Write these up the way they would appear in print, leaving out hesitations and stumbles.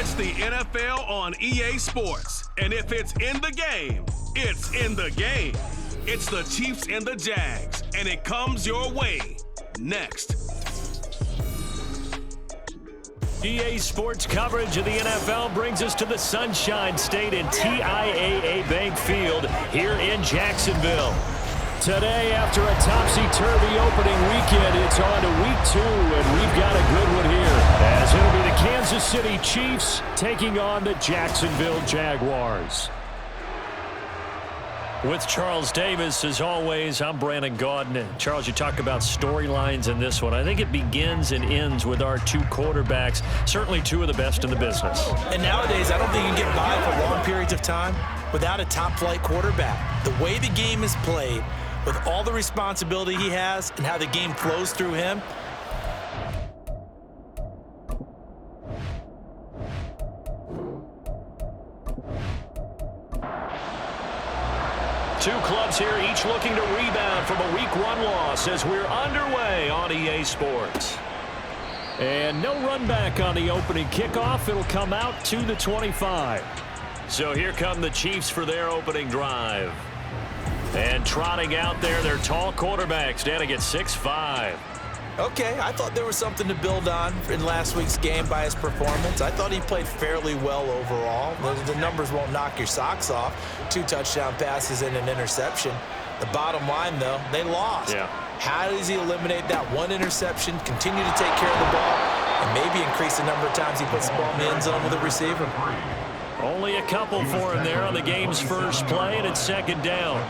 It's the NFL on EA Sports. And if it's in the game, it's in the game. It's the Chiefs and the Jags, and it comes your way next. EA Sports coverage of the NFL brings us to the Sunshine State in TIAA Bank Field here in Jacksonville. Today, after a topsy-turvy opening weekend, it's on to week 2, and we've got a good one here, as it'll be the Kansas City Chiefs taking on the Jacksonville Jaguars. With Charles Davis, as always, I'm Brandon Gaudin. Charles, you talk about storylines in this one. I think it begins and ends with our two quarterbacks, certainly two of the best in the business. And nowadays, I don't think you can get by for long periods of time without a top-flight quarterback. The way the game is played, with all the responsibility he has and how the game flows through him, two clubs here, each looking to rebound from a Week 1 loss as we're underway on EA Sports. And no run back on the opening kickoff. It'll come out to the 25. So here come the Chiefs for their opening drive. And trotting out there, their tall quarterbacks standing at 6'5". okay, I thought there was something to build on in last week's game by his performance. I thought he played fairly well overall. The numbers won't knock your socks off. 2 touchdown passes and an interception. The bottom line, though, they lost. Yeah. How does he eliminate that one interception, continue to take care of the ball, and maybe increase the number of times he puts the ball in the end zone with a receiver? Only a couple for him there on the game's first play, and it's second down.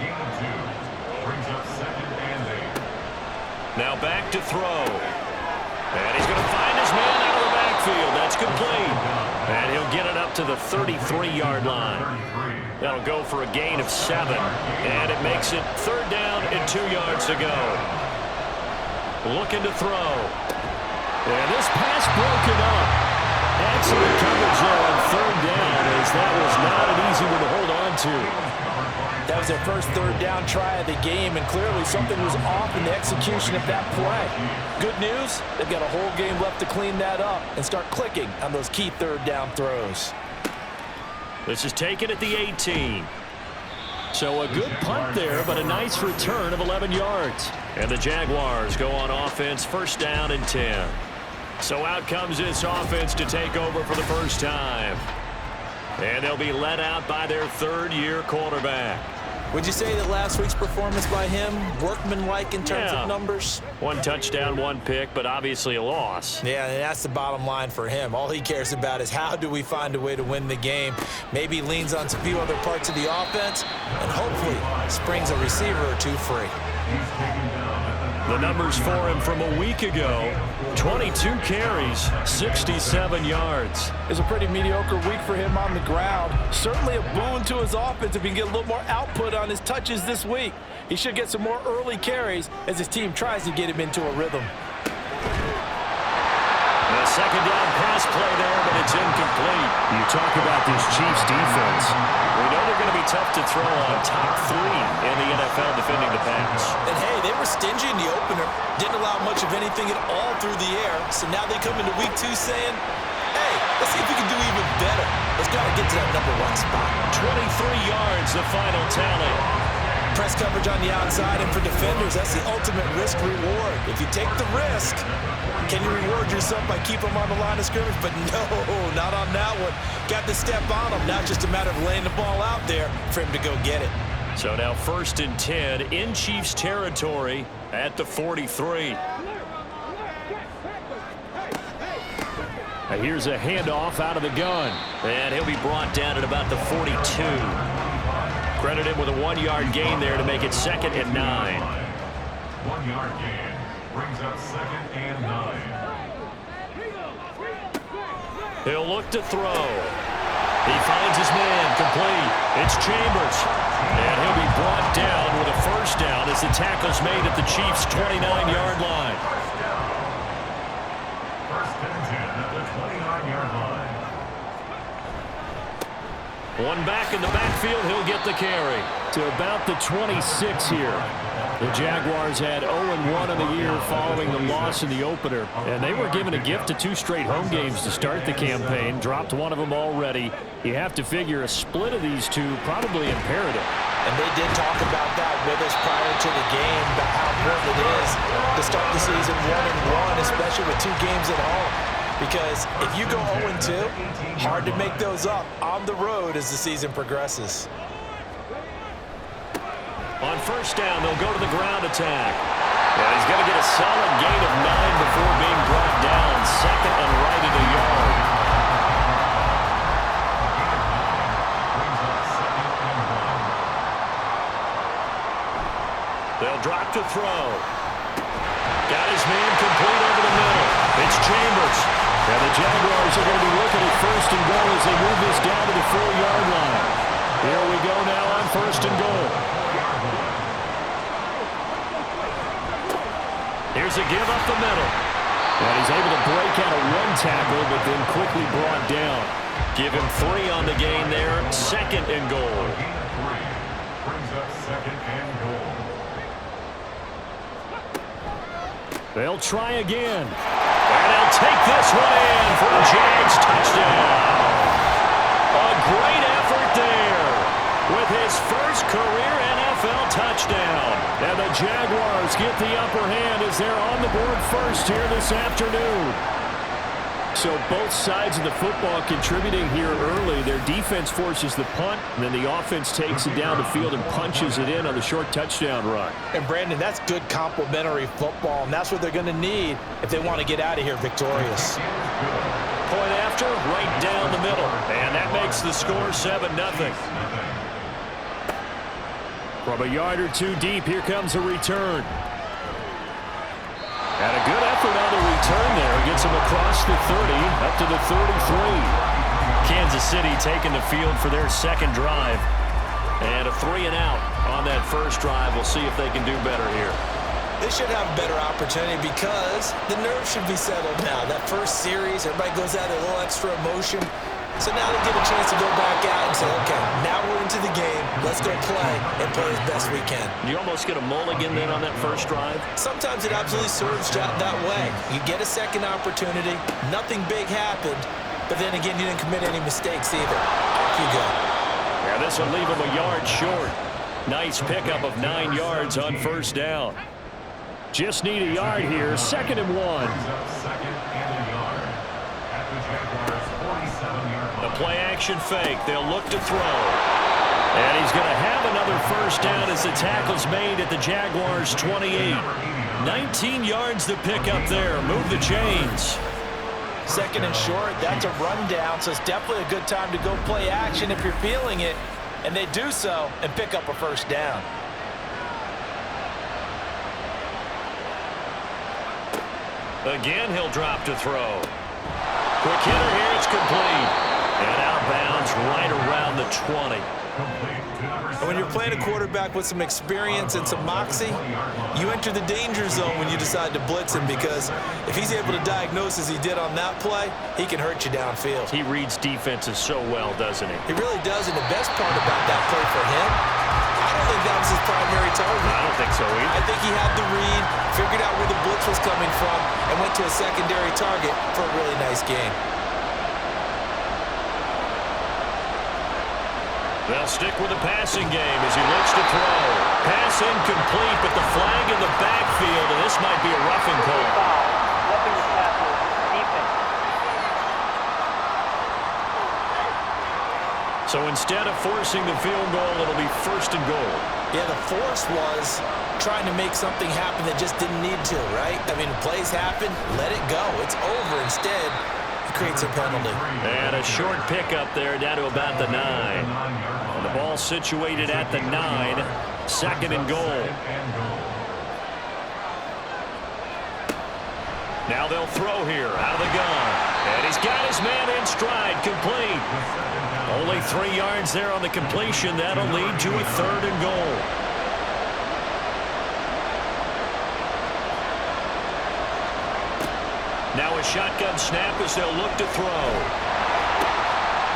Now back to throw. And he's going to find his man out of the backfield. That's complete. And he'll get it up to the 33-yard line. That'll go for a gain of 7. And it makes it third down and 2 yards to go. Looking to throw. And this pass broken up. Excellent coverage there on third down, as that was not an easy one to hold on to. That was their first third down try of the game, and clearly something was off in the execution of that play. Good news, they've got a whole game left to clean that up and start clicking on those key third down throws. This is taken at the 18. So a good punt there, but a nice return of 11 yards. And the Jaguars go on offense, first down and 10. So out comes this offense to take over for the first time. And they'll be led out by their third-year quarterback. Would you say that last week's performance by him, workmanlike in terms of numbers? 1 touchdown, 1 pick, but obviously a loss. Yeah, and that's the bottom line for him. All he cares about is how do we find a way to win the game. Maybe leans on some few other parts of the offense, and hopefully springs a receiver or two free. The numbers for him from a week ago, 22 carries, 67 yards. It's a pretty mediocre week for him on the ground. Certainly a boon to his offense if he can get a little more output on his touches this week. He should get some more early carries as his team tries to get him into a rhythm. A second down pass play there, but it's incomplete. You talk about this Chiefs defense. We know they're going to be tough to throw on, top 3 in the NFL defending the pass. And hey, they were stingy in the opener. Didn't allow much of anything at all through the air. So now they come into week 2 saying, hey, let's see if we can do even better. Let's try to get to that number 1 spot. 23 yards, the final tally. Press coverage on the outside, and for defenders, that's the ultimate risk-reward. If you take the risk, can you reward yourself by keeping them on the line of scrimmage? But no, not on that one. Got to step on them. Now it's just a matter of laying the ball out there for him to go get it. So now first and 10 in Chiefs territory at the 43. Now here's a handoff out of the gun. And he'll be brought down at about the 42. Credit him with a 1-yard gain there to make it second and 9. 1-yard gain brings up second and 9. He'll look to throw. He finds his man, complete. It's Chambers. And he'll be brought down with a first down as the tackle's made at the Chiefs' 29-yard line. First and 10 at the 29-yard line. One back in the backfield, he'll get the carry to about the 26 here. The Jaguars had 0-1 in the year following the loss in the opener, and they were given a gift of 2 straight home games to start the campaign. Dropped one of them already. You have to figure a split of these two probably imperative. And they did talk about that with us prior to the game, about how important it is to start the season 1-1, especially with 2 games at home. Because if you go 0-2, hard to make those up on the road as the season progresses. On first down, they'll go to the ground attack. And he's going to get a solid gain of 9 before being brought down. Second and right at a yard. They'll drop to throw. Got his man complete over the middle. It's Chambers. And the Jaguars are going to be looking at first and goal as they move this down to the 4-yard line. Here we go now on first and goal. Here's a give up the middle. And he's able to break out of 1 tackle, but then quickly brought down. Give him 3 on the gain there. Second and goal. Brings up second and goal. They'll try again. And they'll take this one in for a Jags touchdown. A great effort there with his first career NFL touchdown. And the Jaguars get the upper hand as they're on the board first here this afternoon. So both sides of the football contributing here early. Their defense forces the punt, and then the offense takes it down the field and punches it in on the short touchdown run. And, Brandon, that's good complementary football, and that's what they're going to need if they want to get out of here victorious. Point after, right down the middle. And that makes the score 7-0. From a yard or 2 deep, here comes a return. And a good effort on the return there. Gets him across the 30, up to the 33. Kansas City taking the field for their second drive. And a 3-and-out on that first drive. We'll see if they can do better here. They should have a better opportunity because the nerves should be settled now. That first series, everybody goes out a little extra emotion. So now they get a chance to go back out and say, okay, now we're into the game. Let's go play and play as best we can. You almost get a mulligan then on that first drive? Sometimes it absolutely serves that way. You get a second opportunity. Nothing big happened. But then again, you didn't commit any mistakes either. Off you go. Yeah, this will leave him a yard short. Nice pickup of 9 yards on first down. Just need a yard here. 2nd and 1. Second and a yard at the Jaguars' 47-yard line. The play-action fake. They'll look to throw. And he's going to have another first down as the tackle's made at the Jaguars' 28. 19 yards to pick up there. Move the chains. 2nd and short. That's a rundown, so it's definitely a good time to go play action if you're feeling it. And they do so and pick up a first down. Again, he'll drop to throw. Quick hitter here. It's complete. And out of bounds right around the 20. And when you're playing a quarterback with some experience and some moxie, you enter the danger zone when you decide to blitz him, because if he's able to diagnose as he did on that play, he can hurt you downfield. He reads defenses so well, doesn't he? He really does, and the best part about that play for him, I don't think that was his primary target. I don't think so either. I think he had the read, figured out where the blitz was coming from, and went to a secondary target for a really nice game. They'll stick with the passing game as he looks to throw. Pass incomplete, but the flag in the backfield, and this might be a roughing call. So instead of forcing the field goal, it'll be 1st and goal. Yeah, the force was trying to make something happen that just didn't need to, right? I mean, plays happen, let it go. It's over. Instead, it creates a penalty. And a short pickup there down to about the 9. And the ball situated at the 9. 2nd and goal. Now they'll throw here out of the gun. And he's got his man in stride, complete. Only 3 yards there on the completion. That'll lead to a 3rd and goal. Now a shotgun snap as they'll look to throw.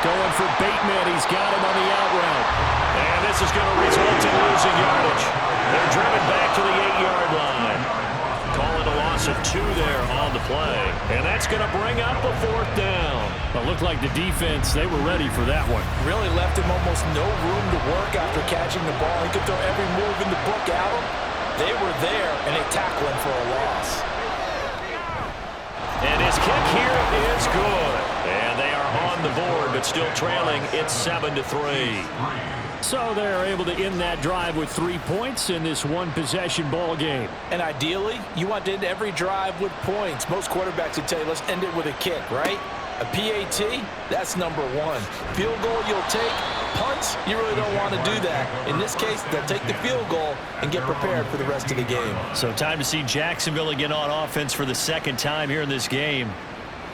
Going for Bateman. He's got him on the out route. And this is going to result in losing yardage. They're driven back to the 8-yard line. Call it a loss of 2 there on the play. And that's going to bring up a 4th down. It looked like the defense, they were ready for that one. Really left him almost no room to work after catching the ball. He could throw every move in the book at him. They were there, and they tackled him for a loss. And his kick here is good. And they are on the board, but still trailing. It's 7-3. So they're able to end that drive with 3 points in this one-possession ball game. And ideally, you want to end every drive with points. Most quarterbacks would tell you, let's end it with a kick, right? A PAT, that's number 1. Field goal you'll take. Punts, you really don't want to do that. In this case, they'll take the field goal and get prepared for the rest of the game. So time to see Jacksonville again on offense for the 2nd time here in this game.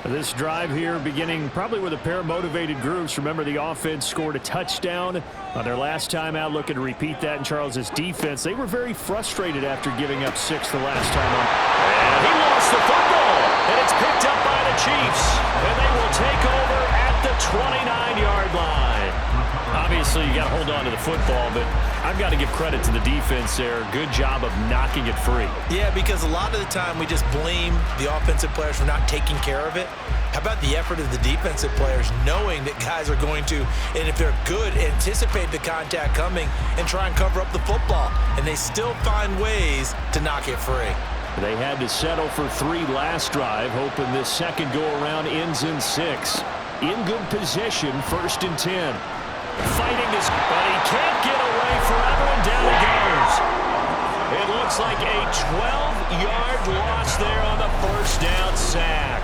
This drive here beginning probably with a pair of motivated groups. Remember, the offense scored a touchdown on their last time out. Looking to repeat that in Charles's defense. They were very frustrated after giving up 6 the last time on. And he lost the football. And it's picked up by the Chiefs. And they will take over at the 29-yard line. Obviously, you got to hold on to the football, but I've got to give credit to the defense there. Good job of knocking it free. Yeah, because a lot of the time we just blame the offensive players for not taking care of it. How about the effort of the defensive players knowing that guys are going to, and if they're good, anticipate the contact coming and try and cover up the football. And they still find ways to knock it free. They had to settle for 3 last drive, hoping this second go-around ends in 6. In good position, 1st and 10. Fighting this, but he can't get away forever, and down he goes. It looks like a 12-yard loss there on the 1st down sack.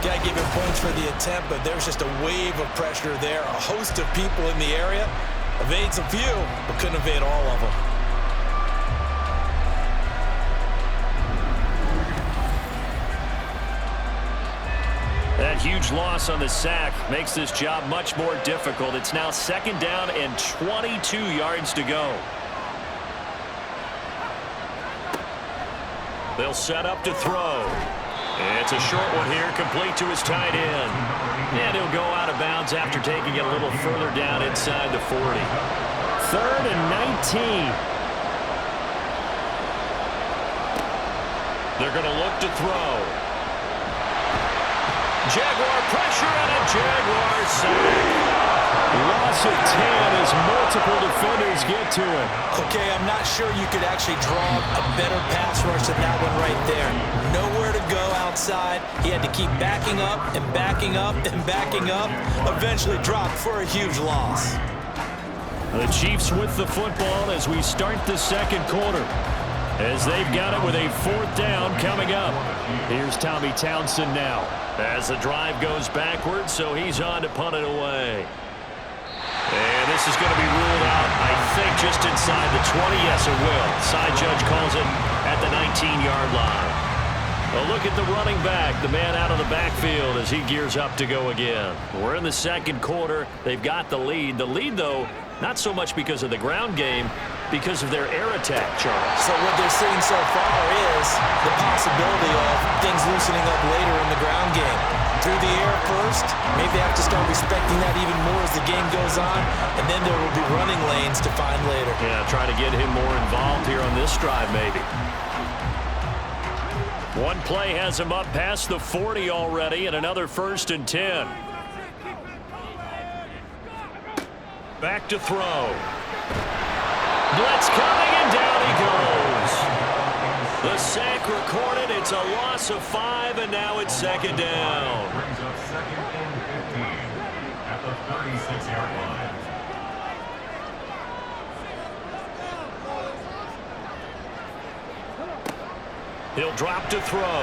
Got to give him points for the attempt, but there's just a wave of pressure there. A host of people in the area. Evades a few, but couldn't evade all of them. That huge loss on the sack makes this job much more difficult. It's now 2nd down and 22 yards to go. They'll set up to throw. It's a short one here, complete to his tight end. And he'll go out of bounds after taking it a little further down inside the 40. 3rd and 19. They're going to look to throw. Jaguar pressure and a Jaguar sack. Loss of 10 as multiple defenders get to him. Okay, I'm not sure you could actually draw a better pass rush than that one right there. Nowhere to go outside. He had to keep backing up and backing up and backing up. Eventually dropped for a huge loss. The Chiefs with the football as we start the 2nd quarter. As they've got it with a 4th down coming up. Here's Tommy Townsend now. As the drive goes backwards, so he's on to punt it away. And this is going to be ruled out, I think, just inside the 20. Yes, it will. Side judge calls it at the 19-yard line. A look at the running back, the man out of the backfield as he gears up to go again. We're in the 2nd quarter. They've got the lead. The lead, though, not so much because of the ground game, because of their air attack, Charles. So what they're seeing so far is the possibility of things loosening up later in the ground game. Through the air first, maybe they have to start respecting that even more as the game goes on, and then there will be running lanes to find later. Yeah, try to get him more involved here on this drive, maybe. One play has him up past the 40 already, and another 1st and 10. Back to throw. Blitz coming, and down he goes. The sack recorded. It's a loss of 5, and now it's 2nd down. Brings up 2nd and 15 at the 36-yard line. He'll drop to throw.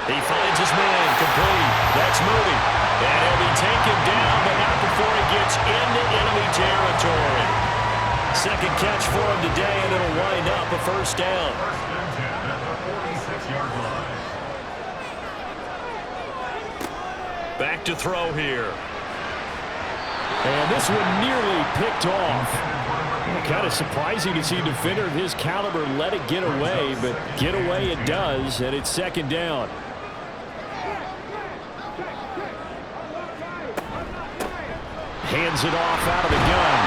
He finds his man, complete. That's moving. And he'll be taken down, but not before he gets into enemy territory. 2nd catch for him today, and it'll wind up a 1st down. 1st and 10 at the 46-yard line. Back to throw here. And this one nearly picked off. Kind of surprising to see a defender of his caliber let it get away, but get away it does, and it's 2nd down. Hands it off out of the gun.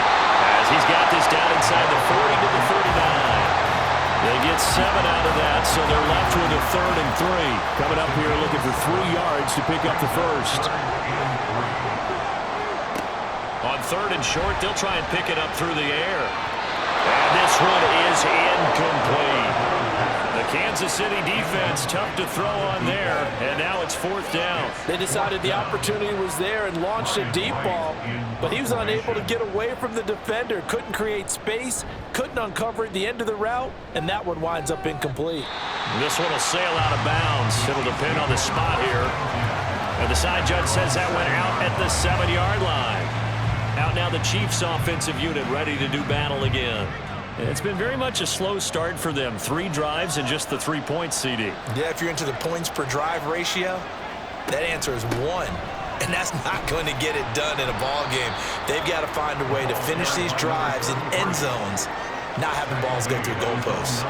As he's got this down inside the 40 to the 39. They get 7 out of that, so they're left with a 3rd and 3. Coming up here looking for 3 yards to pick up the first. On 3rd and short, they'll try and pick it up through the air. And this one is incomplete. The Kansas City defense tough to throw on there, and now it's 4th down. They decided the opportunity was there and launched a deep ball, but he was unable to get away from the defender, couldn't create space, couldn't uncover at the end of the route, and that one winds up incomplete. This one will sail out of bounds. It'll depend on the spot here. And the side judge says that went out at the 7-yard line. Out now the Chiefs offensive unit ready to do battle again. It's been very much a slow start for them. 3 drives and just the 3 points, CD. Yeah, if you're into the points per drive ratio, that answer is 1. And that's not going to get it done in a ball game. They've got to find a way to finish these drives in end zones, not having balls go through goalposts.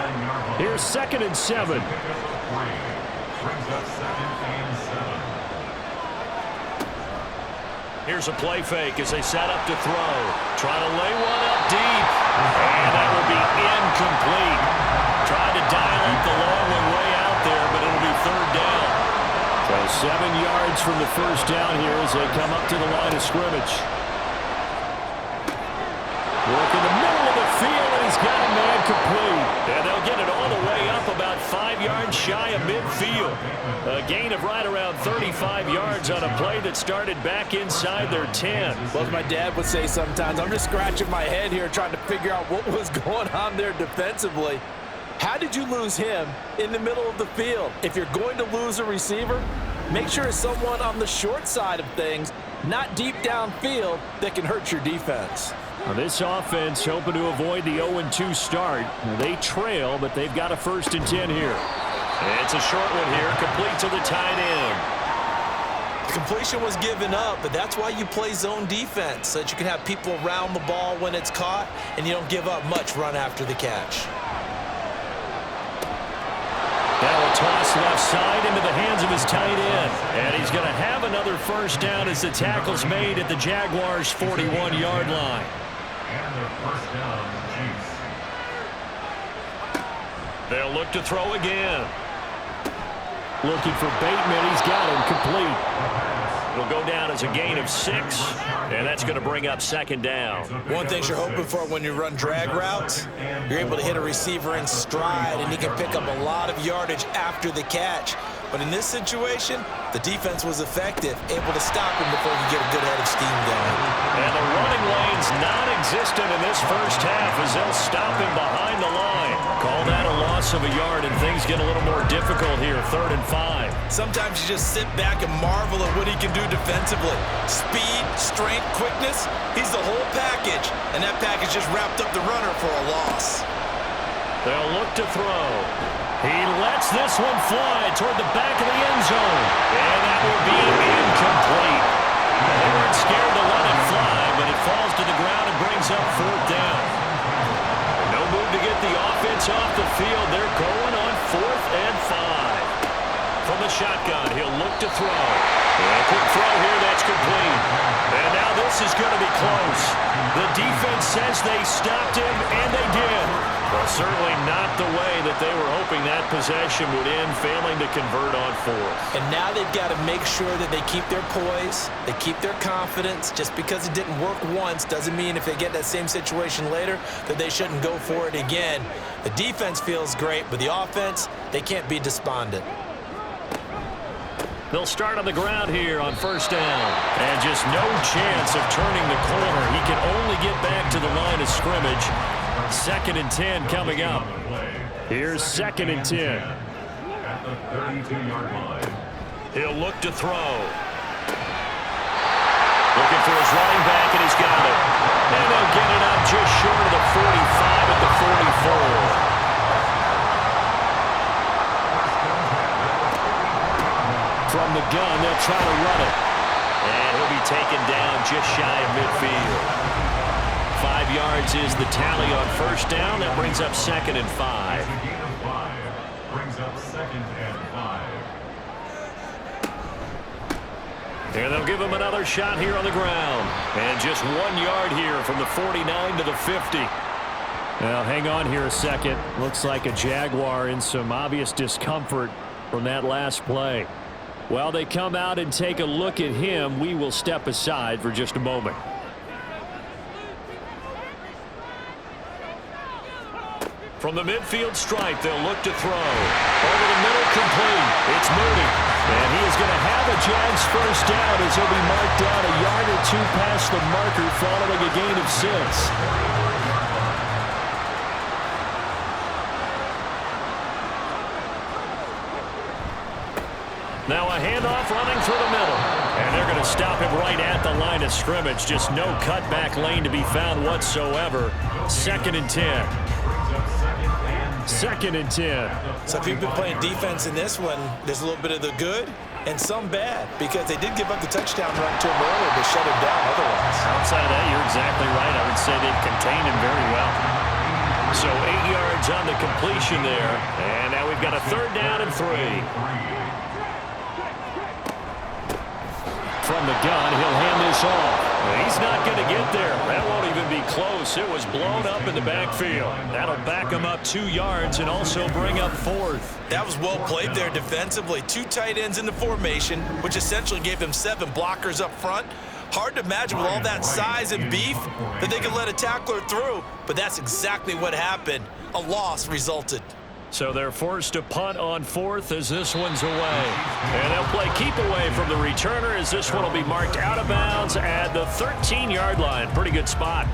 Here's 2nd and 7. Brings up 2nd and 7. Here's a play fake as they set up to throw. Try to lay one up deep. And that will be incomplete. Tried to dial up the long one way out there, but it'll be 3rd down. So 7 yards from the first down here as they come up to the line of scrimmage. Work in the middle of the field, and he's got a man complete. And they'll get it all the way up about 5 yards shy of midfield. A gain of right around 35 yards on a play that started back inside their 10. Well, as my dad would say sometimes, I'm just scratching my head here trying to figure out what was going on there defensively. How did you lose him in the middle of the field? If you're going to lose a receiver, make sure it's someone on the short side of things, not deep downfield, that can hurt your defense. Now this offense hoping to avoid the 0-2 start. They trail, but they've got a 1st and 10 here. It's a short one here, complete to the tight end. The completion was given up, but that's why you play zone defense, so that you can have people around the ball when it's caught, and you don't give up much run after the catch. That will toss left side into the hands of his tight end. And he's going to have another 1st down as the tackle's made at the Jaguars' 41-yard line. And their 1st down, Chiefs. They'll look to throw again. Looking for Bateman. He's got him complete. It'll go down as a gain of 6, and that's going to bring up 2nd down. One thing you're hoping for when you run drag routes, you're able to hit a receiver in stride, and he can pick up a lot of yardage after the catch. But in this situation, the defense was effective, able to stop him before he get a good head of steam going. And the running lane's non-existent in this first half as they'll stop him behind the line. Call that a loss of a yard, and things get a little more difficult here, 3rd and 5. Sometimes you just sit back and marvel at what he can do defensively. Speed, strength, quickness, he's the whole package, and that package just wrapped up the runner for a loss. They'll look to throw. He lets this one fly toward the back of the end zone, and that will be incomplete. They weren't scared to let it fly, but it falls to the ground and brings up 4th down. No move to get the offense off the field. They're going on 4th and 5. From the shotgun, he'll look to throw. And a quick throw here, that's complete. And now this is going to be close. The defense says they stopped him, and they did. Well, certainly not the way that they were hoping that possession would end, failing to convert on 4th. And now they've got to make sure that they keep their poise, they keep their confidence. Just because it didn't work once doesn't mean if they get that same situation later that they shouldn't go for it again. The defense feels great, but the offense, they can't be despondent. They'll start on the ground here on 1st down. And just no chance of turning the corner. He can only get back to the line of scrimmage. 2nd and 10 coming up. Here's 2nd and 10. At the 32-yard line. He'll look to throw. Looking for his running back, and he's got it. And they'll get it up just short of the 45 at the 44. From the gun, they'll try to run it. And he'll be taken down just shy of midfield. 5 yards is the tally on 1st down. That brings up 2nd and 5. Brings up 2nd and 5. And they'll give him another shot here on the ground. And just 1 yard here from the 49 to the 50. Well, hang on here a second. Looks like a Jaguar in some obvious discomfort from that last play. While they come out and take a look at him, we will step aside for just a moment. From the midfield stripe, they'll look to throw. Over the middle, complete. It's Mooney. And he is going to have a Jags first down as he'll be marked down a yard or two past the marker following a gain of 6. Now a handoff running through the middle. And they're going to stop him right at the line of scrimmage. Just no cutback lane to be found whatsoever. 2nd and 10. 2nd and 10. So if you've been playing defense in this one, there's a little bit of the good and some bad, because they did give up the touchdown run to him earlier to shut him down otherwise. Outside of that, you're exactly right. I would say they've contained him very well. So 8 yards on the completion there. And now we've got a 3rd down and 3. From the gun, he'll hand this off. He's not going to get there. That won't even be close. It was blown up in the backfield. That'll back him up 2 yards and also bring up 4th. That was well played there defensively. 2 tight ends in the formation, which essentially gave them 7 blockers up front. Hard to imagine with all that size and beef that they could let a tackler through, but that's exactly what happened. A loss resulted. So they're forced to punt on 4th as this one's away. And they'll play keep away from the returner as this one will be marked out of bounds at the 13-yard line. Pretty good spot.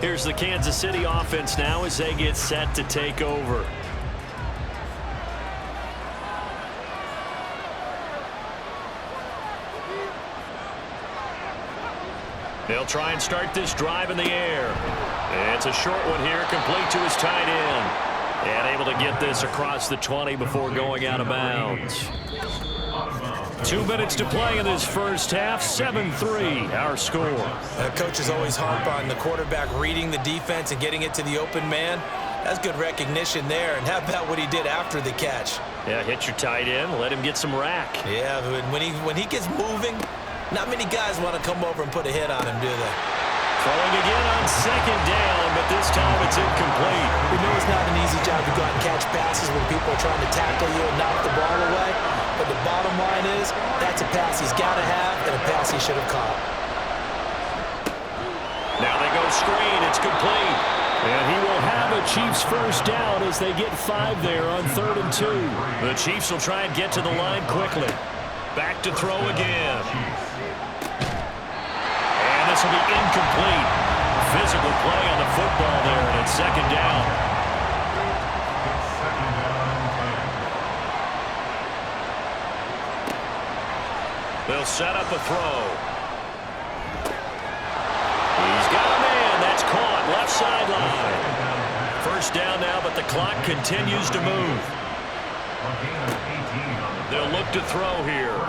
Here's the Kansas City offense now as they get set to take over. They'll try and start this drive in the air. It's a short one here, complete to his tight end. And able to get this across the 20 before going out of bounds. 2 minutes to play in this first half. 7-3, our score. Coaches always harp on the quarterback reading the defense and getting it to the open man. That's good recognition there. And how about what he did after the catch? Yeah, hit your tight end, let him get some rack. Yeah, but when he gets moving, not many guys want to come over and put a hit on him, do they? Throwing again on 2nd down, but this time it's incomplete. We know it's not an easy job to go out and catch passes when people are trying to tackle you and knock the ball away. But the bottom line is, that's a pass he's got to have and a pass he should have caught. Now they go screen. It's complete. And he will have a Chiefs first down as they get 5 there on 3rd and 2. The Chiefs will try and get to the line quickly. Back to throw again. This will be incomplete. Physical play on the football there, and it's 2nd down. They'll set up a throw. He's got a man. That's caught. Left sideline. First down now, but the clock continues to move. They'll look to throw here.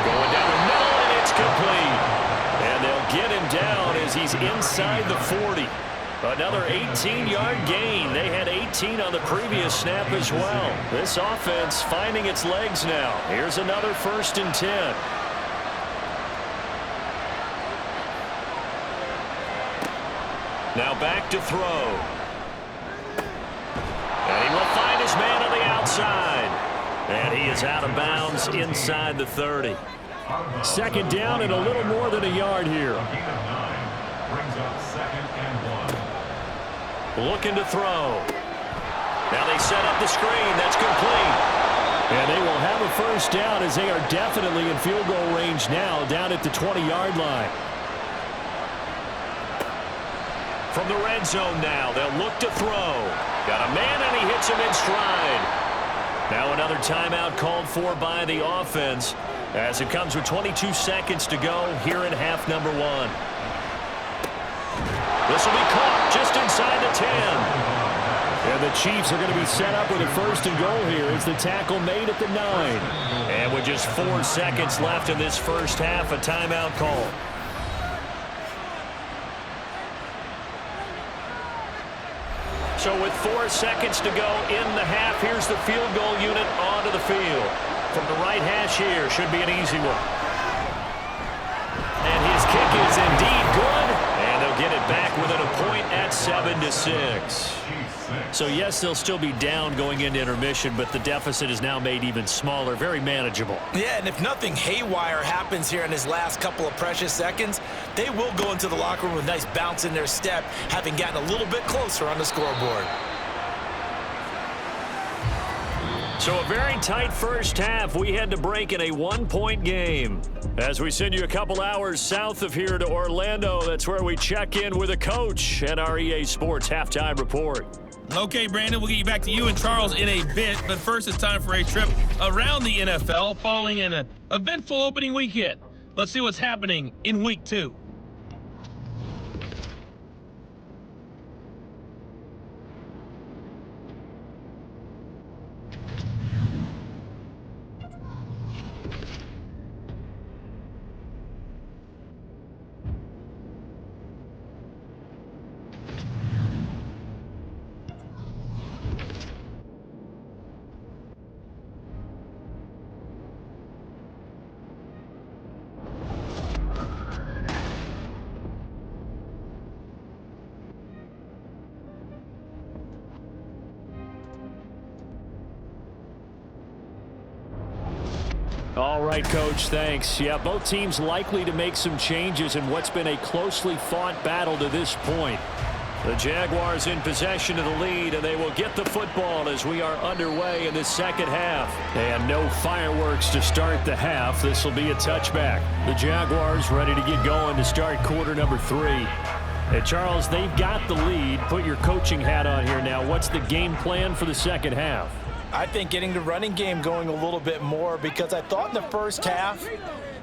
Going down the middle, and it's complete. And they'll get him down as he's inside the 40. Another 18-yard gain. They had 18 on the previous snap as well. This offense finding its legs now. Here's another 1st and 10. Now back to throw. And he will find his man on the outside. And he is out of bounds inside the 30. 2nd down and a little more than a yard here. Looking to throw. Now they set up the screen. That's complete. And they will have a first down as they are definitely in field goal range now, down at the 20-yard line. From the red zone now, they'll look to throw. Got a man, and he hits him in stride. Now another timeout called for by the offense as it comes with 22 seconds to go here in half number 1. This will be caught just inside the 10. And the Chiefs are going to be set up with a 1st and goal here as the tackle made at the 9. And with just 4 seconds left in this first half, a timeout call. So with 4 seconds to go in the half, here's the field goal unit onto the field. From the right hash here, should be an easy one. And his kick is indeed good. And they'll get it back within a point at 7-6. So, yes, they'll still be down going into intermission, but the deficit is now made even smaller, very manageable. Yeah, and if nothing haywire happens here in his last couple of precious seconds, they will go into the locker room with a nice bounce in their step, having gotten a little bit closer on the scoreboard. So a very tight first half. We had to break in a one-point game. As we send you a couple hours south of here to Orlando, that's where we check in with a coach at our EA Sports Halftime Report. Okay, Brandon, we'll get you back to you and Charles in a bit, but first it's time for a trip around the NFL following an eventful opening weekend. Let's see what's happening in Week 2. All right, Coach, thanks. Yeah, both teams likely to make some changes in what's been a closely fought battle to this point. The Jaguars in possession of the lead, and they will get the football as we are underway in the second half. And no fireworks to start the half. This will be a touchback. The Jaguars ready to get going to start quarter number 3. And Charles, they've got the lead. Put your coaching hat on here now. What's the game plan for the second half? I think getting the running game going a little bit more, because I thought in the first half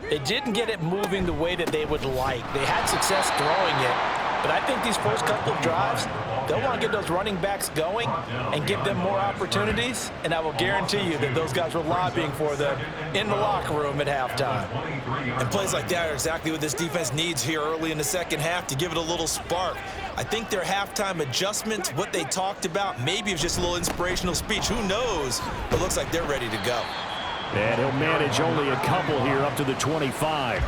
they didn't get it moving the way that they would like. They had success throwing it, but I think these first couple of drives, they'll want to get those running backs going and give them more opportunities, and I will guarantee you that those guys were lobbying for them in the locker room at halftime. And plays like that are exactly what this defense needs here early in the second half to give it a little spark. I think their halftime adjustments, what they talked about, maybe it was just a little inspirational speech. Who knows? But it looks like they're ready to go. And he'll manage only a couple here up to the 25.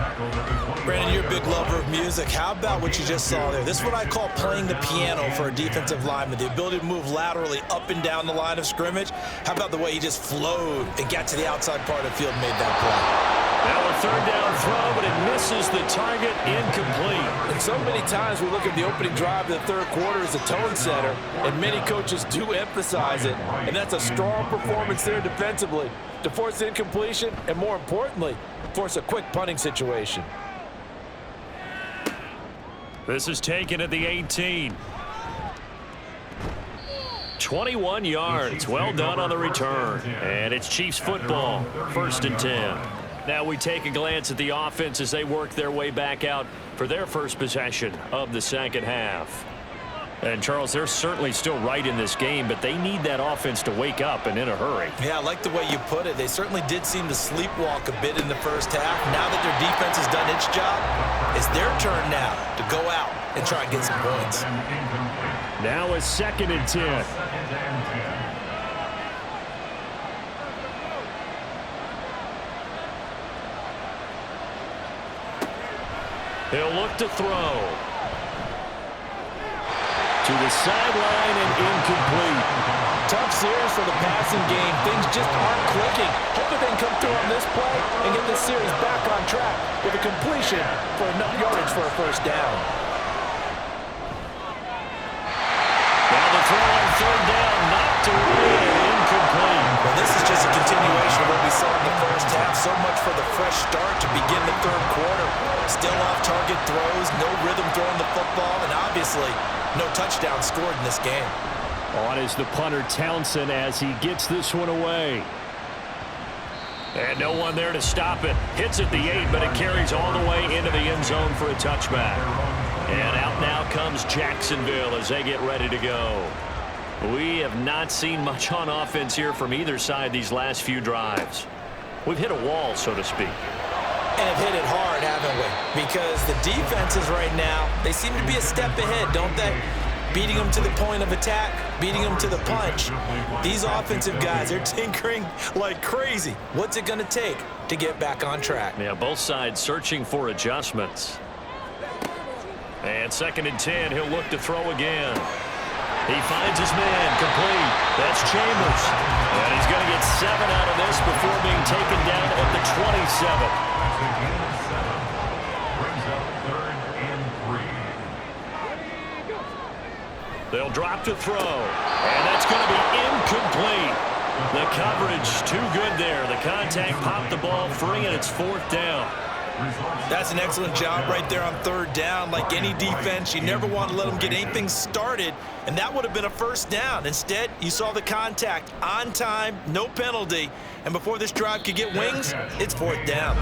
Brandon, you're a big lover of music. How about what you just saw there? This is what I call playing the piano for a defensive lineman, the ability to move laterally up and down the line of scrimmage. How about the way he just flowed and got to the outside part of the field and made that play? Now a third down throw, but it misses the target, incomplete. And so many times we look at the opening drive of the third quarter as a tone setter, and many coaches do emphasize it, and that's a strong performance there defensively to force incompletion and, more importantly, force a quick punting situation. This is taken at the 18. 21 yards. Well done on the return. And it's Chiefs football, 1st and 10. Now we take a glance at the offense as they work their way back out for their first possession of the second half. And, Charles, they're certainly still right in this game, but they need that offense to wake up and in a hurry. Yeah, I like the way you put it. They certainly did seem to sleepwalk a bit in the first half. Now that their defense has done its job, it's their turn now to go out and try and get some points. Now a 2nd and 10. He'll look to throw. To the sideline and incomplete. Tough series for the passing game. Things just aren't clicking. Hoping they can come through on this play and get this series back on track with a completion for enough yardage for a first down. Now the throw on third down, knocked away and incomplete. Well, this is just a continuation of what we saw in the first half. So much for the fresh start to begin the third quarter. Still off-target throws, no rhythm throwing the football, and obviously no touchdown scored in this game. On is the punter Townsend as he gets this one away. And no one there to stop it. Hits at the 8, but it carries all the way into the end zone for a touchback. And out now comes Jacksonville as they get ready to go. We have not seen much on offense here from either side these last few drives. We've hit a wall, so to speak. And have hit it hard, haven't we? Because the defenses right now, they seem to be a step ahead, don't they? Beating them to the point of attack, beating them to the punch. These offensive guys, they're tinkering like crazy. What's it going to take to get back on track? Yeah, both sides searching for adjustments. And 2nd and 10, he'll look to throw again. He finds his man, complete. That's Chambers. And he's going to get 7 out of this before being taken down at the 27. Brings up 3rd and 3. They'll drop to throw. And that's going to be incomplete. The coverage too good there. The contact popped the ball free, and it's 4th down. That's an excellent job right there on 3rd down. Like any defense, you never want to let them get anything started, and that would have been a 1st down. Instead, you saw the contact on time, no penalty, and before this drive could get wings, it's 4th down.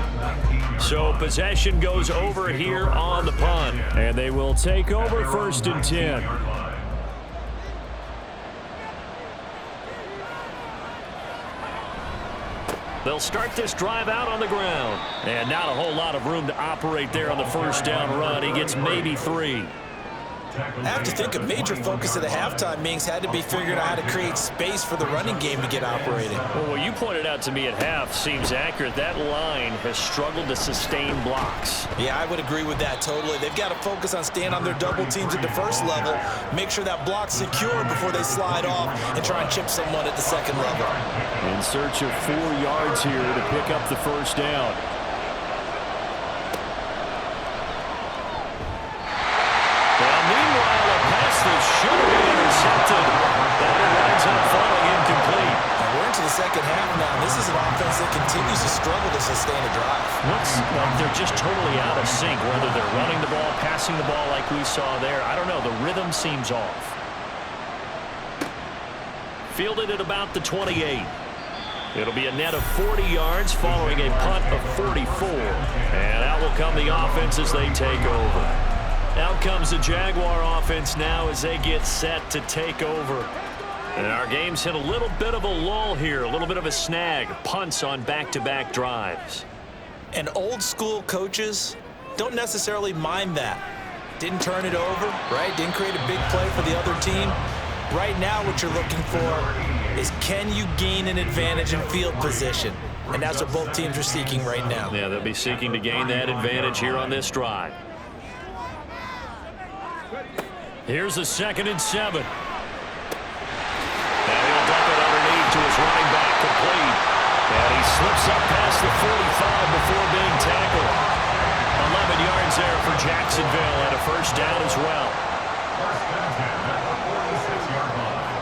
So possession goes over here on the punt. And they will take over 1st and 10. They'll start this drive out on the ground. And not a whole lot of room to operate there on the 1st down run. He gets maybe 3. I have to think a major focus of the halftime meetings had to be figuring out how to create space for the running game to get operating. Well, what you pointed out to me at half seems accurate. That line has struggled to sustain blocks. Yeah, I would agree with that totally. They've got to focus on staying on their double teams at the 1st level, make sure that block's secured before they slide off and try and chip someone at the 2nd level. In search of 4 yards here to pick up the 1st down. Should have been intercepted. But it winds up falling incomplete. And we're into the 2nd half now. This is an offense that continues to struggle to sustain a drive. Looks like they're just totally out of sync, whether they're running the ball, passing the ball like we saw there. I don't know. The rhythm seems off. Fielded at about the 28. It'll be a net of 40 yards following a punt of 44. And out will come the offense as they take over. Out comes the Jaguar offense now as they get set to take over. And our game's hit a little bit of a lull here, a little bit of a snag. Punts on back-to-back drives. And old school coaches don't necessarily mind that. Didn't turn it over, right? Didn't create a big play for the other team. Right now what you're looking for is can you gain an advantage in field position? And that's what both teams are seeking right now. Yeah, they'll be seeking to gain that advantage here on this drive. Here's a 2nd and 7. And he'll dump it underneath to his running back, complete. And he slips up past the 45 before being tackled. 11 yards there for Jacksonville and a 1st down as well. 1st and 10 at the 46-yard line.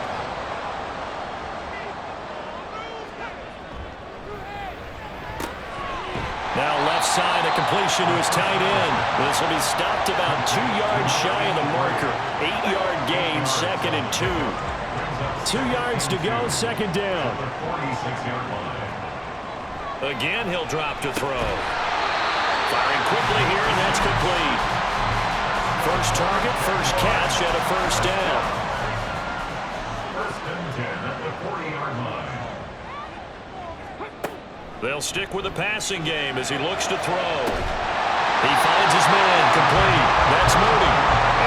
Now left side, a completion to his tight end. This will be stopped about 2 yards shy of the marker. 8-yard gain, 2nd and 2. 2 yards to go, 2nd down. The 46-yard line. Again, he'll drop to throw. Firing quickly here, and that's complete. First target, first catch at a 1st down. 1st and 10 at the 40-yard line. They'll stick with the passing game as he looks to throw. He finds his man, complete. That's Moody.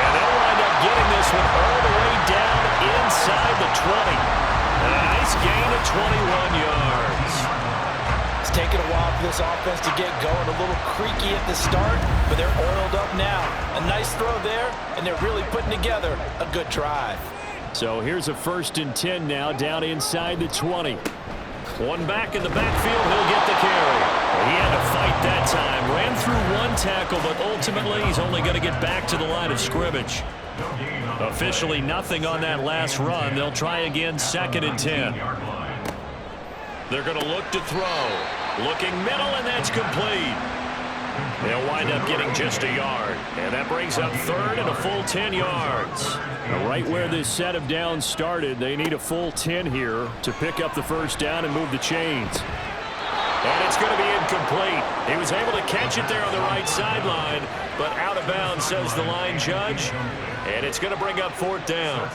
And they'll wind up getting this one all the way down inside the 20. A nice gain of 21 yards. It's taken a while for this offense to get going. A little creaky at the start, but they're oiled up now. A nice throw there, and they're really putting together a good drive. So here's a 1st and 10 now down inside the 20. One back in the backfield, he'll get the carry. He had to fight that time. Ran through one tackle, but ultimately he's only going to get back to the line of scrimmage. Officially nothing on that last run. They'll try again, 2nd and 10. They're going to look to throw. Looking middle, and that's complete. They'll wind up getting just a yard. And that brings up 3rd and a full 10 yards. Now, right where this set of downs started, they need a full 10 here to pick up the 1st down and move the chains. And it's going to be incomplete. He was able to catch it there on the right sideline, but out of bounds, says the line judge. And it's going to bring up 4th down.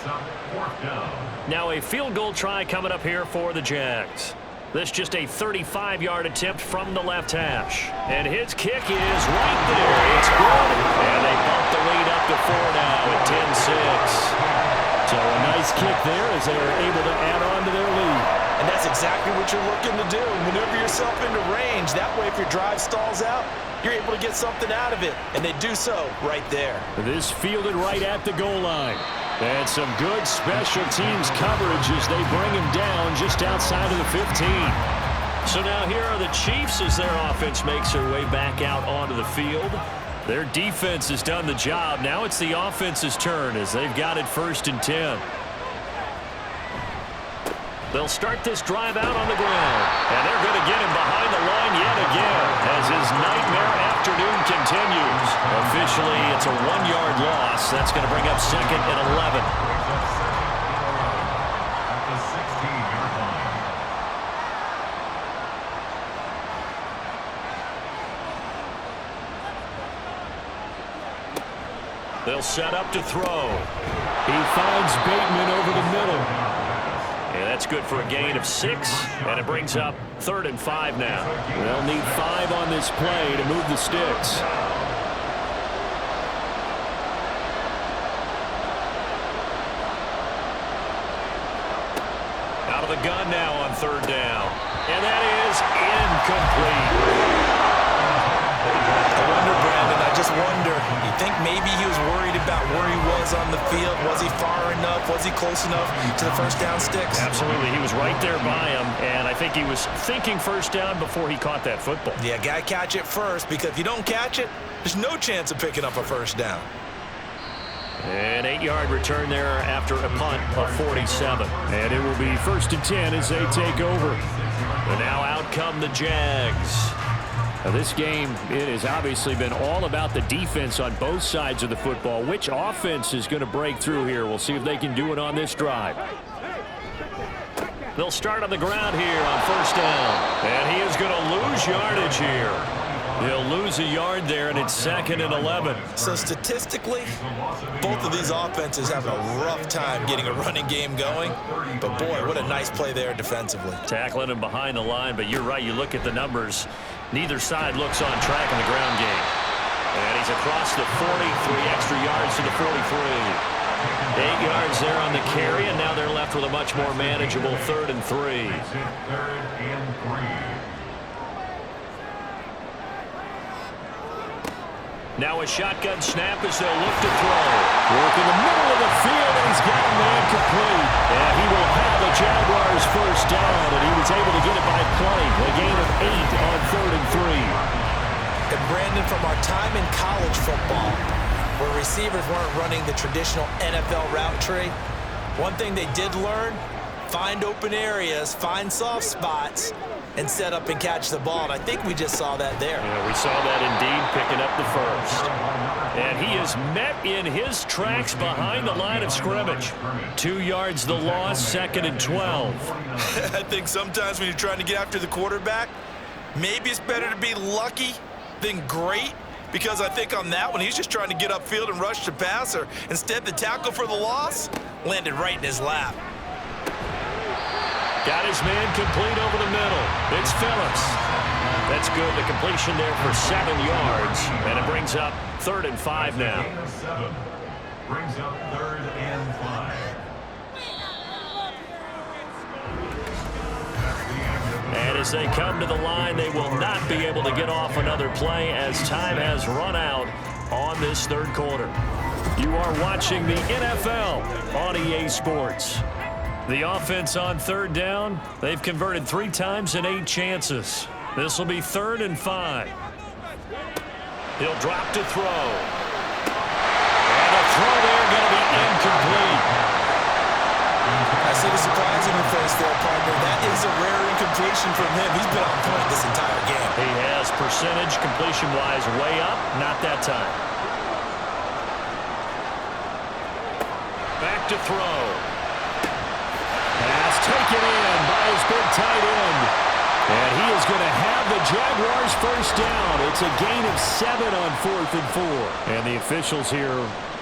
Now a field goal try coming up here for the Jags. This just a 35-yard attempt from the left hash. And his kick is right there. It's good. And they bump the lead up to 4 now at 10-6. So a nice kick there as they are able to add on to their lead. And that's exactly what you're looking to do. Maneuver yourself into range. That way, if your drive stalls out, you're able to get something out of it. And they do so right there. This fielded right at the goal line. And some good special teams coverage as they bring him down just outside of the 15. So now here are the Chiefs as their offense makes their way back out onto the field. Their defense has done the job. Now it's the offense's turn as they've got it 1st and 10. They'll start this drive out on the ground. And they're going to get him behind the line yet again as his nightmare afternoon continues. Officially, it's a 1-yard loss. That's going to bring up 2nd and 11. At the 16-yard line. They'll set up to throw. He finds Bateman over the middle. And that's good for a gain of 6. And it brings up 3rd and 5 now. They'll need 5 on this play to move the sticks. Out of the gun now on 3rd down. And that is incomplete. I wonder, Brandon, I just wonder, you think maybe he was worried about where he was on the field? Was he far enough? Was he close enough to the 1st down sticks? Absolutely. He was right there by him, and I think he was thinking 1st down before he caught that football. Yeah, got to catch it first, because if you don't catch it, there's no chance of picking up a 1st down. An 8-yard return there after a punt of 47. And it will be 1st and 10 as they take over. And now out come the Jags. Now this game, it has obviously been all about the defense on both sides of the football. Which offense is going to break through here? We'll see if they can do it on this drive. They'll start on the ground here on 1st down. And he is going to lose yardage here. He'll lose a yard there, and it's 2nd and 11. So statistically, both of these offenses have a rough time getting a running game going. But boy, what a nice play there defensively. Tackling him behind the line, but you're right. You look at the numbers. Neither side looks on track in the ground game. And he's across the 40, 3 extra yards to the 43. 8 yards there on the carry, and now they're left with a much more manageable 3rd and 3. 3rd and 3. Now a shotgun snap as they'll look to throw. Work in the middle of the field, and he's got a man complete. And he will have the Jaguars 1st down, and he was able to get it by play. A gain of 8 on 3rd and 3. And Brandon, from our time in college football, where receivers weren't running the traditional NFL route tree, one thing they did learn, find open areas, find soft spots, and set up and catch the ball. And I think we just saw that there. Yeah, we saw that indeed, picking up the 1st. And he is met in his tracks behind the line of scrimmage. 2 yards the loss, 2nd and 12. I think sometimes when you're trying to get after the quarterback, maybe it's better to be lucky than great, because I think on that one, he's just trying to get upfield and rush the passer. Instead, the tackle for the loss landed right in his lap. Got his man complete over the middle. It's Phillips. That's good. The completion there for 7 yards. And it brings up 3rd and 5 now. Gain of 7. Brings up 3rd and 5. And as they come to the line, they will not be able to get off another play as time has run out on this 3rd quarter. You are watching the NFL on EA Sports. The offense on 3rd down, they've converted 3 times in 8 chances. This will be 3rd and 5. He'll drop to throw. And the throw there going to be incomplete. I see the surprise in your face there, partner. That is a rare incompletion from him. He's been on point this entire game. He has percentage completion-wise way up, not that time. Back to throw. Pass taken in by his big tight end. And he is going to have the Jaguars 1st down. It's a gain of 7 on 4th and 4. And the officials here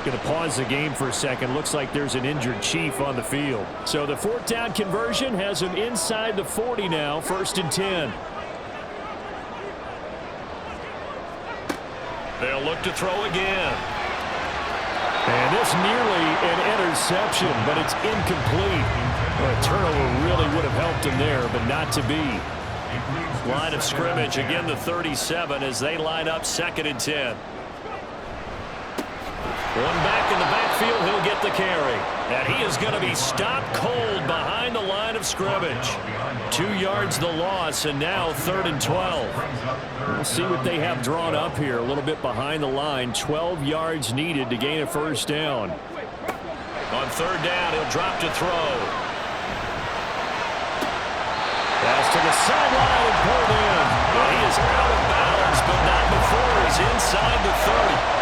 going to pause the game for a second. Looks like there's an injured Chief on the field. So the 4th down conversion has him inside the 40 now, 1st and 10. They'll look to throw again. And this nearly an interception, but it's incomplete. Well, a turnover really would have helped him there, but not to be. Line of scrimmage, again the 37 as they line up 2nd and 10. One back in the backfield, he'll get the carry. And he is going to be stopped cold behind the line of scrimmage. 2 yards the loss, and now 3rd and 12. We'll see what they have drawn up here. A little bit behind the line. 12 yards needed to gain a first down. On 3rd down, he'll drop to throw. Pass to the sideline and pulled in. Well, he is out of bounds, but not before he's inside the 30.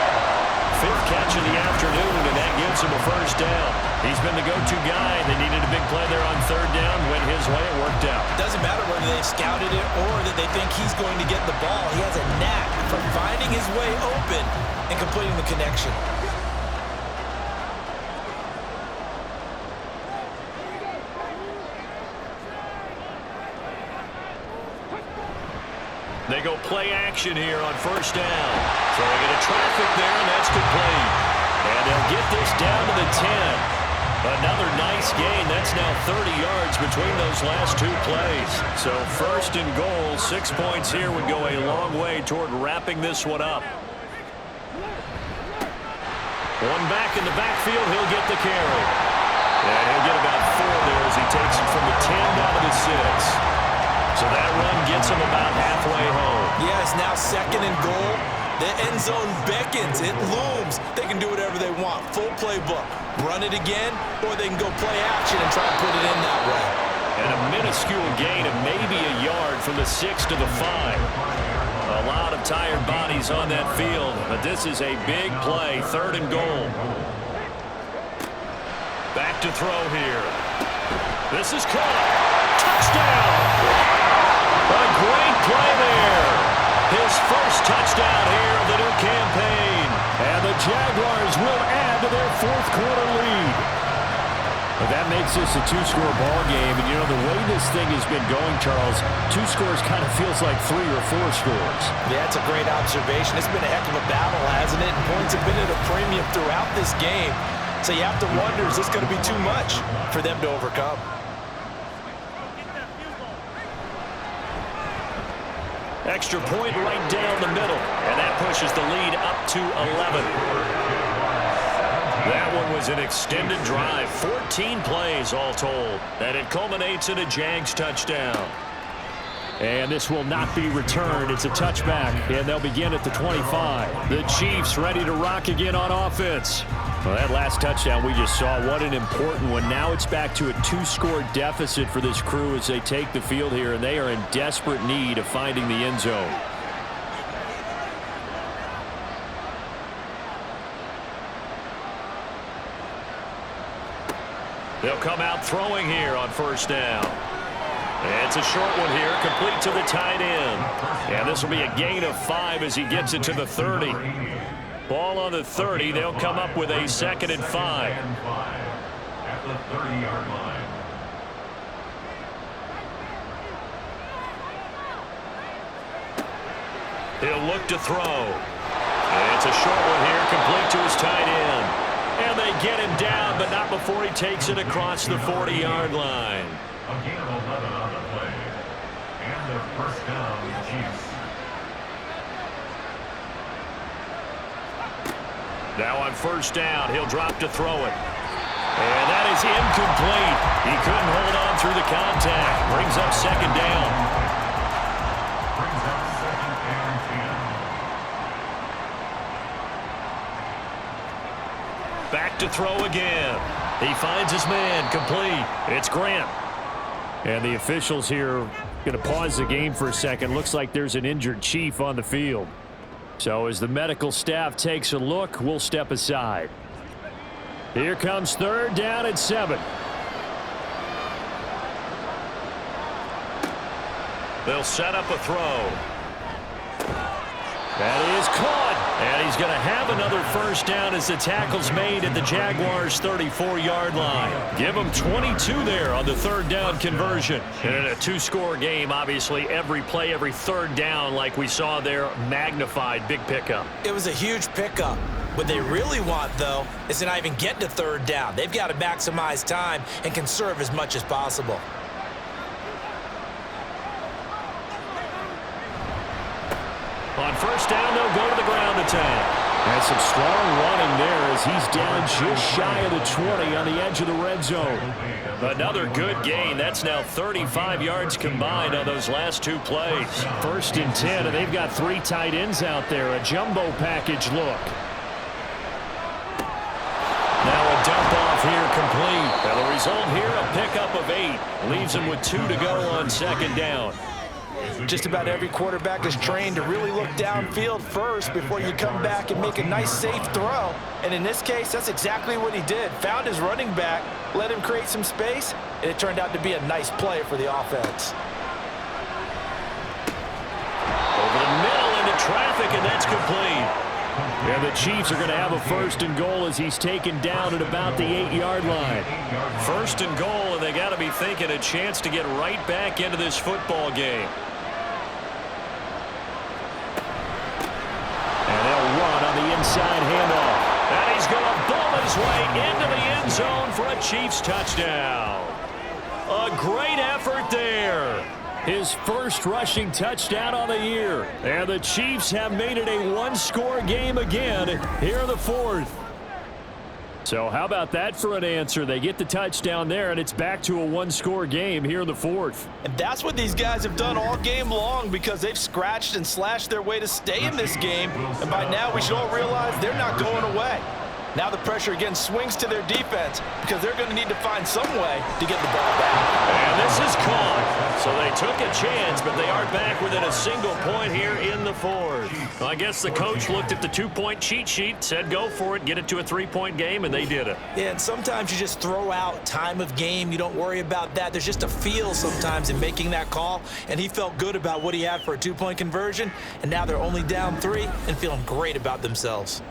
5th catch of the afternoon, and that gives him a first down. He's been the go-to guy. They needed a big play there on 3rd down. Went his way. It worked out. It doesn't matter whether they've scouted it or that they think he's going to get the ball. He has a knack for finding his way open and completing the connection. They go play action here on 1st down. So they get a traffic there, and that's complete. And they'll get this down to the 10. Another nice gain. That's now 30 yards between those last 2 plays. So 1st and goal, 6 points here would go a long way toward wrapping this one up. One back in the backfield, he'll get the carry. And he'll get about 4 there as he takes it from the 10 down to the 6. So that run gets him about halfway home. Yes, now 2nd and goal. The end zone beckons. It looms. They can do whatever they want. Full playbook. Run it again, or they can go play action and try to put it in that way. And a minuscule gain of maybe a yard from the 6 to the 5. A lot of tired bodies on that field, but this is a big play. 3rd and goal. Back to throw here. This is caught. Touchdown! A great play there. His first touchdown here of the new campaign. And the Jaguars will add to their 4th quarter lead. But that makes this a 2-score ball game. And, you know, the way this thing has been going, Charles, 2 scores kind of feels like 3 or 4 scores. Yeah, that's a great observation. It's been a heck of a battle, hasn't it? And points have been at a premium throughout this game. So you have to wonder, is this going to be too much for them to overcome? Extra point right down the middle, and that pushes the lead up to 11. That one was an extended drive, 14 plays all told, and it culminates in a Jags touchdown. And this will not be returned. It's a touchback, and they'll begin at the 25. The Chiefs ready to rock again on offense. Well, that last touchdown we just saw, what an important one. Now it's back to a 2-score deficit for this crew as they take the field here, and they are in desperate need of finding the end zone. They'll come out throwing here on 1st down. It's a short one here, complete to the tight end. And this will be a gain of 5 as he gets it to the 30. Ball on the 30. They'll come up with a 2nd and 5. At the 30-yard line. He'll look to throw. And it's a short one here, complete to his tight end. And they get him down, but not before he takes it across the 40-yard line. A gain of 11 on the play. And the first down, Chiefs. Now on 1st down, he'll drop to throw it. And that is incomplete. He couldn't hold on through the contact. Brings up 2nd down. Brings up 2nd and 10. Back to throw again. He finds his man, complete. It's Grant. And the officials here going to pause the game for a second. Looks like there's an injured Chief on the field. So as the medical staff takes a look, we'll step aside. Here comes 3rd down and 7. They'll set up a throw. That is caught. And he's going to have another first down as the tackle's made at the Jaguars' 34-yard line. Give them 22 there on the 3rd down conversion. And in a 2-score game, obviously, every play, every 3rd down, like we saw there, magnified, big pickup. It was a huge pickup. What they really want, though, is to not even get to third down. They've got to maximize time and conserve as much as possible. On first down, they'll go to the ground attack. And some strong running there as he's down just shy of the 20 on the edge of the red zone. Another good gain. That's now 35 yards combined on those last two plays. 1st and 10, and they've got 3 tight ends out there. A jumbo package look. Now a dump off here complete. And the result here, a pickup of 8. Leaves them with 2 to go on 2nd down. Just about every quarterback is trained to really look downfield first before you come back and make a nice, safe throw. And in this case, that's exactly what he did. Found his running back, let him create some space, and it turned out to be a nice play for the offense. Over the middle into traffic, and that's complete. And the Chiefs are going to have a 1st and goal as he's taken down at about the 8-yard line. 1st and goal, and they got to be thinking a chance to get right back into this football game. And they'll run on the inside handoff. And he's going to bowl his way into the end zone for a Chiefs touchdown. A great effort there. His first rushing touchdown on the year. And the Chiefs have made it a one-score game again here in the 4th. So how about that for an answer? They get the touchdown there, and it's back to a one-score game here in the 4th. And that's what these guys have done all game long because they've scratched and slashed their way to stay in this game. And by now, we should all realize they're not going away. Now the pressure again swings to their defense because they're going to need to find some way to get the ball back. And this is caught. So they took a chance, but they are back within a single point here in the 4th. Well, I guess the coach looked at the 2-point cheat sheet, said go for it, get it to a 3-point game, and they did it. Yeah, and sometimes you just throw out time of game. You don't worry about that. There's just a feel sometimes in making that call, and he felt good about what he had for a 2-point conversion, and now they're only down 3 and feeling great about themselves.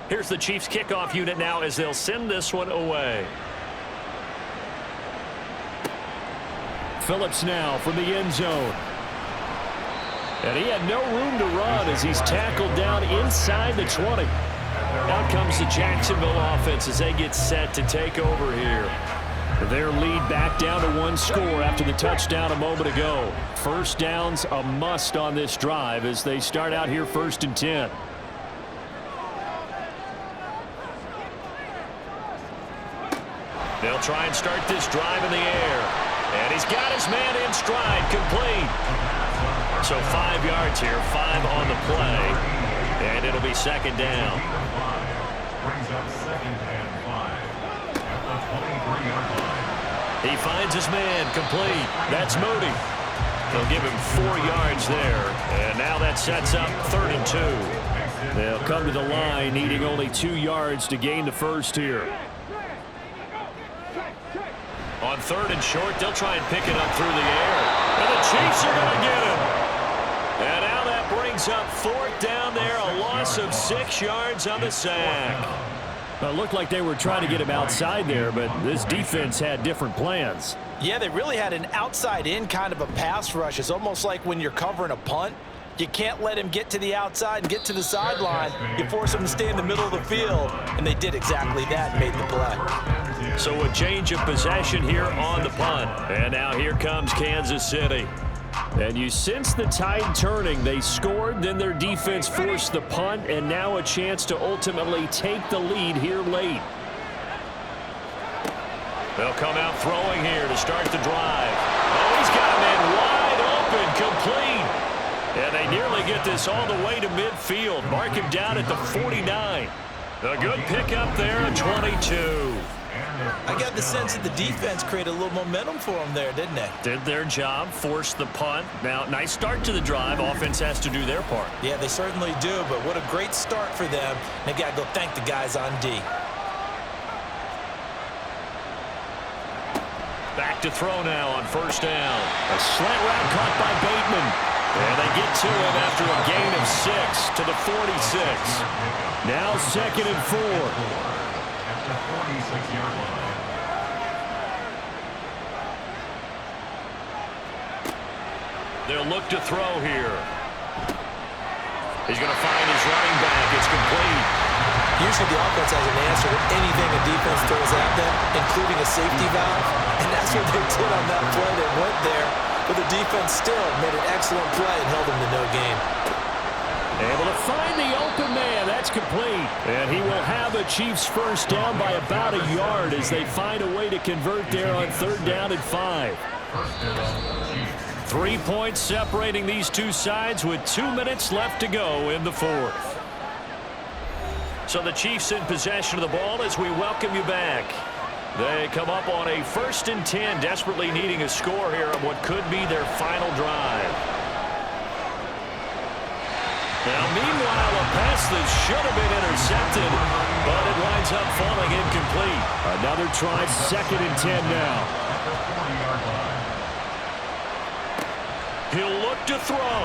Here's the Chiefs kickoff unit now as they'll send this one away. Phillips now from the end zone. And he had no room to run as he's tackled down inside the 20. Out comes the Jacksonville offense as they get set to take over here. Their lead back down to 1 score after the touchdown a moment ago. First down's a must on this drive as they start out here 1st and 10. They'll try and start this drive in the air. And he's got his man in stride, complete. So 5 yards here, 5 on the play. And it'll be 2nd down. Brings up 2nd and 5 at the 23-yard line. He finds his man, complete. That's Moody. They'll give him 4 yards there. And now that sets up 3rd and 2. They'll come to the line needing only 2 yards to gain the first here. On 3rd and short, they'll try and pick it up through the air. And the Chiefs are going to get him. And now that brings up 4th down there, a loss of 6 yards on the sack. Well, it looked like they were trying to get him outside there, but this defense had different plans. Yeah, they really had an outside-in kind of a pass rush. It's almost like when you're covering a punt. You can't let him get to the outside and get to the sideline. You force him to stay in the middle of the field, and they did exactly that and made the play. So a change of possession here on the punt. And now here comes Kansas City. And you sense the tide turning. They scored, then their defense forced the punt, and now a chance to ultimately take the lead here late. They'll come out throwing here to start the drive. Oh, he's got a man wide open, complete. And they nearly get this all the way to midfield. Mark him down at the 49. A good pickup there at 22. I got the sense that the defense created a little momentum for them there, didn't they? Did their job, forced the punt. Now, nice start to the drive. Offense has to do their part. Yeah, they certainly do, but what a great start for them. They got to go thank the guys on D. Back to throw now on 1st down. A slant route caught by Bateman. And they get to him after a gain of 6 to the 46. Now 2nd and 4. At the 46-yard line. They'll look to throw here. He's going to find his running back. It's complete. Usually the offense has an answer to anything a defense throws at them, including a safety valve, and that's what they did on that play. They went there, but the defense still made an excellent play and held them to no gain. Able to find the open man. That's complete. And he will have a Chiefs first down by about a yard as they find a way to convert there on 3rd down and 5. 3 points separating these two sides with 2 minutes left to go in the 4th. So the Chiefs in possession of the ball as we welcome you back. They come up on a 1st and 10, desperately needing a score here on what could be their final drive. Now, meanwhile, a pass that should have been intercepted, but it winds up falling incomplete. Another try, 2nd and 10 now. He'll look to throw.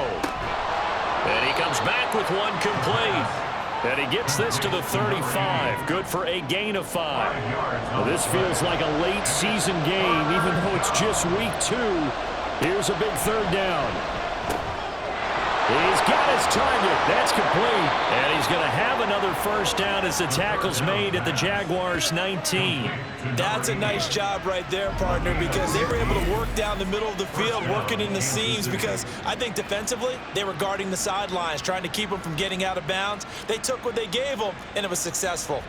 And he comes back with one complete. And he gets this to the 35. Good for a gain of 5. Well, this feels like a late season game, even though it's just week 2. Here's a big 3rd down. He's got his target. That's complete. And he's going to have another first down as the tackle's made at the Jaguars' 19. That's a nice job right there, partner, because they were able to work down the middle of the field, working in the seams, because I think defensively they were guarding the sidelines, trying to keep them from getting out of bounds. They took what they gave them, and it was successful.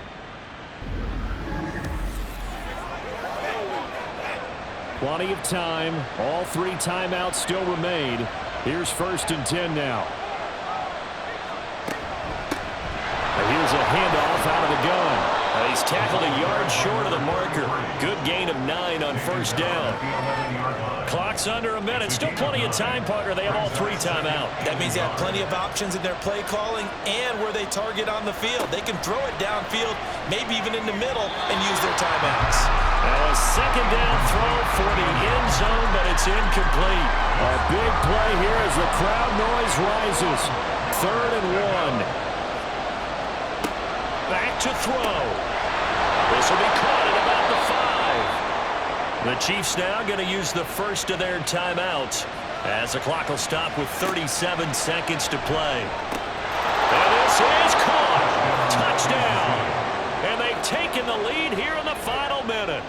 Plenty of time. All 3 timeouts still remain. Here's 1st and 10 now. Here's a handoff out of the gun. He's tackled a yard short of the marker. Good gain of 9 on 1st down. Clock's under a minute. Still plenty of time, partner. They have all 3 timeout. That means they have plenty of options in their play calling and where they target on the field. They can throw it downfield, maybe even in the middle, and use their timeouts. Now a 2nd down throw for the end zone, but it's incomplete. A big play here as the crowd noise rises. 3rd and 1. Back to throw. This will be caught at about the 5. The Chiefs now going to use the first of their timeouts as the clock will stop with 37 seconds to play. And this is caught. Touchdown. And they've taken the lead here in the final minute.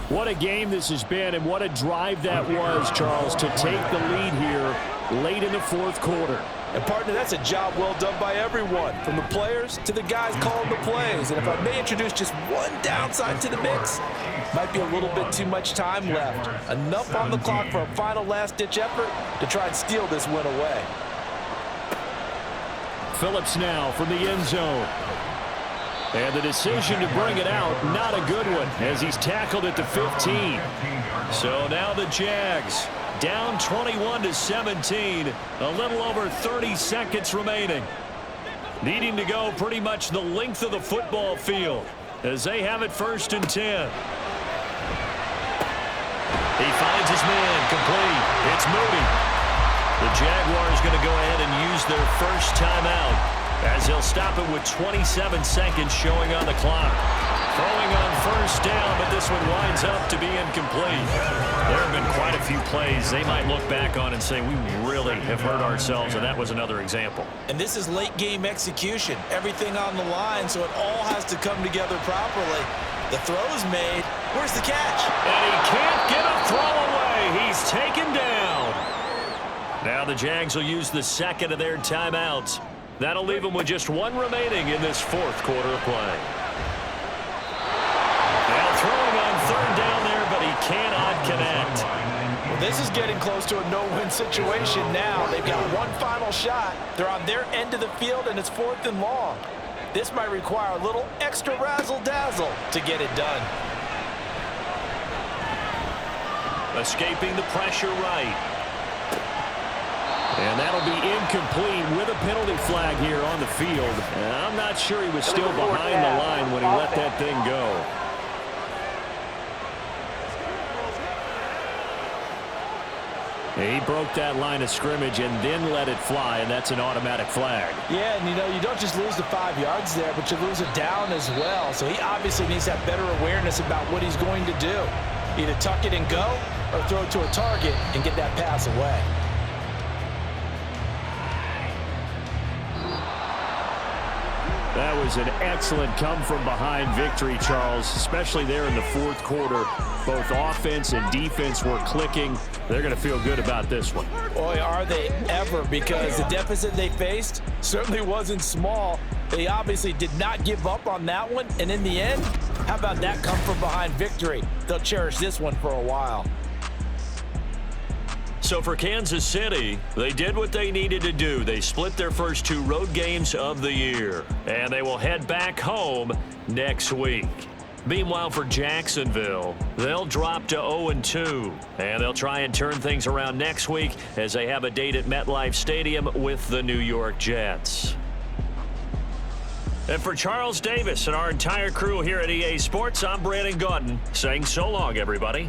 What a game this has been, and what a drive that was, Charles, to take the lead here late in the 4th quarter. And, partner, that's a job well done by everyone, from the players to the guys calling the plays. And if I may introduce just one downside to the mix, might be a little bit too much time left. Enough on the clock for a final last-ditch effort to try and steal this win away. Phillips now from the end zone. And the decision to bring it out, not a good one, as he's tackled at the 15. So now the Jags down 21-17, a little over 30 seconds remaining. Needing to go pretty much the length of the football field as they have it 1st and 10. He finds his man, complete. It's Moody. The Jaguars going to go ahead and use their first timeout, as he'll stop it with 27 seconds showing on the clock. Throwing on 1st down, but this one winds up to be incomplete. There have been quite a few plays they might look back on and say, we really have hurt ourselves, and that was another example. And this is late-game execution. Everything on the line, so it all has to come together properly. The throw's made. Where's the catch? And he can't get a throw away. He's taken down. Now the Jags will use the 2nd of their timeouts. That'll leave them with just 1 remaining in this 4th quarter of play. Now throwing on 3rd down there, but he cannot connect. Well, this is getting close to a no-win situation now. They've got one final shot. They're on their end of the field, and it's 4th and long. This might require a little extra razzle-dazzle to get it done. Escaping the pressure right. And that'll be incomplete with a penalty flag here on the field. And I'm not sure he was still behind the line when he let that thing go. He broke that line of scrimmage and then let it fly, and that's an automatic flag. Yeah, and you don't just lose the 5 yards there, but you lose it down as well. So he obviously needs to have better awareness about what he's going to do. Either tuck it and go or throw it to a target and get that pass away. That was an excellent come-from-behind victory, Charles, especially there in the fourth quarter. Both offense and defense were clicking. They're going to feel good about this one. Boy, are they ever, because the deficit they faced certainly wasn't small. They obviously did not give up on that one, and in the end, how about that come-from-behind victory? They'll cherish this one for a while. So for Kansas City, they did what they needed to do. They split their first 2 road games of the year, and they will head back home next week. Meanwhile, for Jacksonville, they'll drop to 0-2, and they'll try and turn things around next week as they have a date at MetLife Stadium with the New York Jets. And for Charles Davis and our entire crew here at EA Sports, I'm Brandon Gaudin saying so long, everybody.